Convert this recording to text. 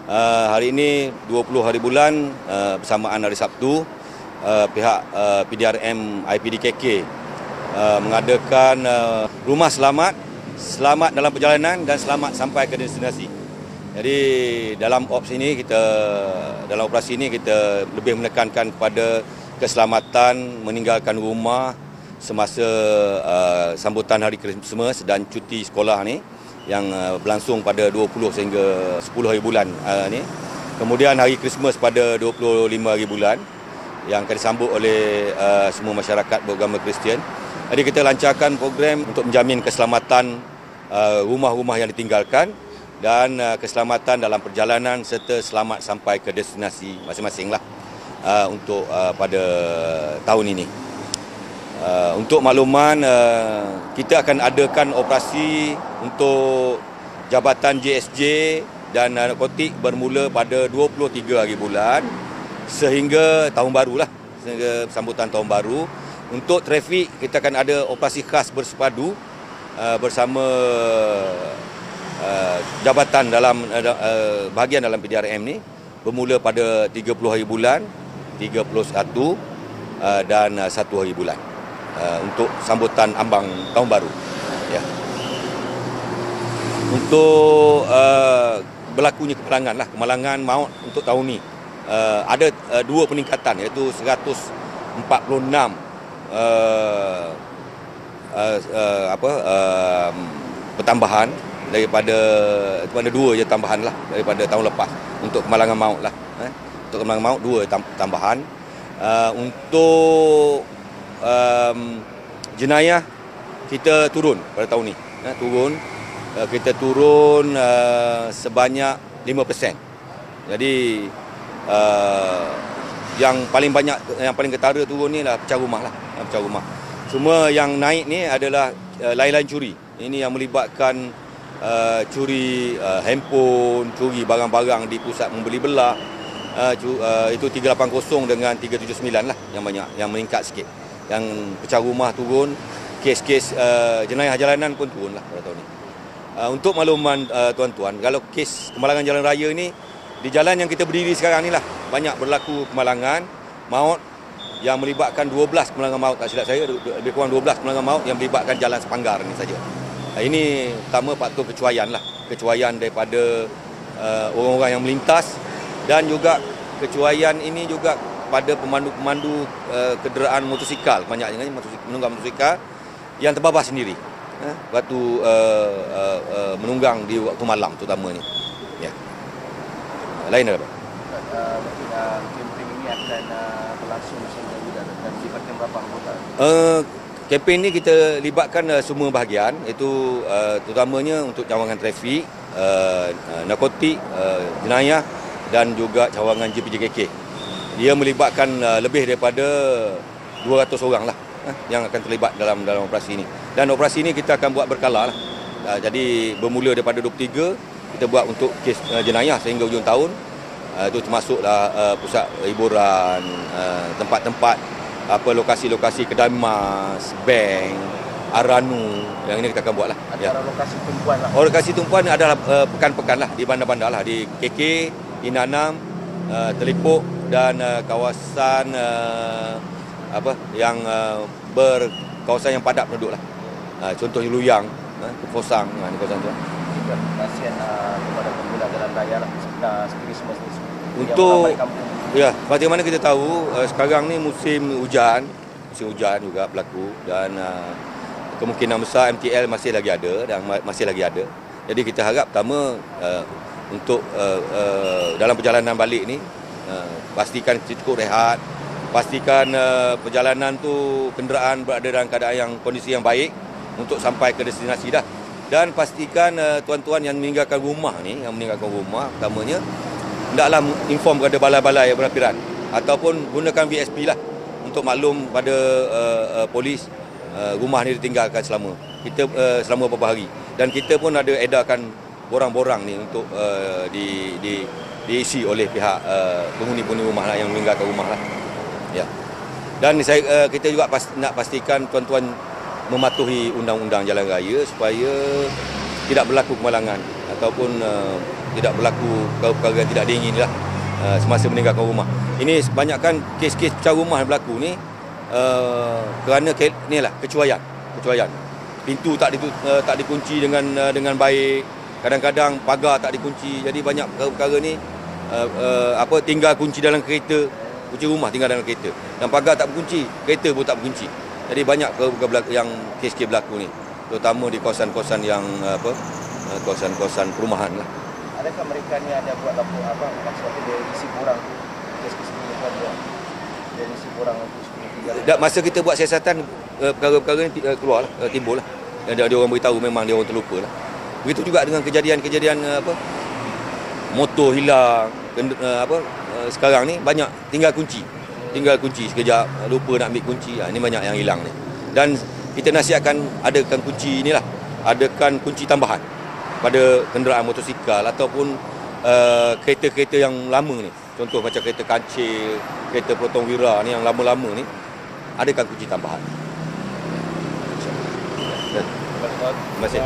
Hari ini 20 hari bulan bersamaan hari Sabtu, pihak PDRM IPDKK mengadakan rumah selamat dalam perjalanan dan selamat sampai ke destinasi. Jadi dalam operasi ini kita lebih menekankan kepada keselamatan meninggalkan rumah semasa sambutan hari Krismas dan cuti sekolah ni yang berlangsung pada 20 sehingga 10 hari bulan ni. Kemudian hari Krismas pada 25 hari bulan yang akan disambut oleh semua masyarakat beragama Kristian. Jadi kita lancarkan program untuk menjamin keselamatan rumah-rumah yang ditinggalkan dan keselamatan dalam perjalanan serta selamat sampai ke destinasi masing-masing lah untuk pada tahun ini. Untuk makluman, kita akan adakan operasi untuk Jabatan JSJ dan narkotik bermula pada 23 hari bulan sehingga tahun baru lah, sehingga sambutan tahun baru. Untuk trafik, kita akan ada operasi khas bersepadu bersama jabatan dalam bahagian dalam PDRM ni bermula pada 30 hari bulan, 31 dan 1 hari bulan untuk sambutan ambang tahun baru. Ya. Untuk berlakunya kemalangan maut untuk tahun ni ada dua peningkatan, iaitu 146 pertambahan daripada dua je tambahan lah daripada tahun lepas untuk kemalangan maut lah. Untuk kemalangan maut dua tambahan. Untuk jenayah kita turun pada tahun ni. Kita turun sebanyak 5%. Jadi yang paling ketara turun ni lah pecah rumah lah. Pecah rumah. Semua yang naik ni adalah lain-lain curi. Ini yang melibatkan curi handphone, curi barang-barang di pusat membeli belah. Itu 380 dengan 379 lah yang banyak, yang meningkat sikit. Yang pecah rumah turun, kes-kes jenayah jalanan pun turun lah pada tahun ni. Untuk makluman tuan-tuan, kalau kes kemalangan jalan raya ni, di jalan yang kita berdiri sekarang ni lah, banyak berlaku kemalangan maut yang melibatkan 12 kemalangan maut, tak silap saya, lebih kurang 12 kemalangan maut yang melibatkan jalan sepanggar ni saja. Ini pertama faktor kecuaian lah, kecuaian daripada orang-orang yang melintas, dan juga kecuaian ini juga pada pemandu-pemandu kenderaan motosikal, banyaknya menunggang motosikal yang terbabas sendiri waktu menunggang di waktu malam terutamanya. Ya. Lain ada apa? Kempen ini akan berlangsung sehingga bulan dan dilibatkan berapa anggota? Kempen ini kita libatkan semua bahagian, iaitu terutamanya untuk cawangan trafik, narkotik, jenayah dan juga cawangan JPJKK. Dia melibatkan lebih daripada 200 orang lah yang akan terlibat dalam operasi ini. Dan operasi ini kita akan buat berkala lah. Jadi bermula daripada 23 kita buat untuk kes jenayah sehingga hujung tahun. Itu termasuklah pusat hiburan, tempat-tempat lokasi-lokasi kedai emas, bank, Aranu, yang ini kita akan buat lah. Ada lokasi tumpuan lah. Lokasi tumpuan adalah pekan-pekan lah, di bandar-bandar lah, di KK, Inanam, Telipuk dan kawasan yang berkawasan yang padat penduduk lah. Contohnya Luyang, Fosang, ni kawasan tu. Kasihan kepada pengguna jalan raya lah Krismas ni. Untuk bagaimana kita tahu sekarang ni musim hujan juga berlaku, dan kemungkinan besar MTL masih lagi ada. Jadi kita harap pertama untuk dalam perjalanan balik ni pastikan cukup rehat, pastikan perjalanan tu kenderaan berada dalam keadaan yang kondisi yang baik untuk sampai ke destinasi dah. Dan pastikan tuan-tuan yang meninggalkan rumah, pertamanya hendaklah inform kepada balai-balai berlapiran ataupun gunakan VSP lah untuk maklum pada polis rumah ni ditinggalkan selama beberapa hari. Dan kita pun ada edarkan borang-borang ni untuk diisi oleh pihak penghuni-penghuni rumah lah yang meninggalkan rumah lah. Ya. Dan kita juga nak pastikan tuan-tuan mematuhi undang-undang jalan raya supaya tidak berlaku kemalangan ataupun tidak berlaku perkara yang tidak diingini lah semasa meninggalkan rumah. Ini sebanyakkan kes-kes pecah rumah yang berlaku ni kerana ni lah kecuaian. Pintu tak dikunci dengan baik. Kadang-kadang pagar tak dikunci. Jadi banyak perkara ni tinggal kunci dalam kereta, kunci rumah tinggal dalam kereta. Dan pagar tak berkunci, kereta pun tak berkunci. Jadi banyak yang kes-kes berlaku ni. Terutama di kawasan-kawasan yang kawasan-kawasan perumahan lah. Adakah mereka ni ada buat lapor maksudnya dari isi kurang kes-kes ni dari isi kurang untuk masa kita buat siasatan perkara-perkara ni keluar lah, timbul lah. Dia orang beritahu memang dia orang terlupa lah. Begitu juga dengan kejadian motor hilang, sekarang ni banyak tinggal kunci sekejap lupa nak ambil kunci. Ini banyak yang hilang ni. Dan kita nasihatkan adakan kunci inilah, adakan kunci tambahan pada kenderaan motosikal ataupun kereta-kereta yang lama ni. Contoh macam kereta kancil, kereta potong wira ni yang lama-lama ni, adakan kunci tambahan. Terima kasih.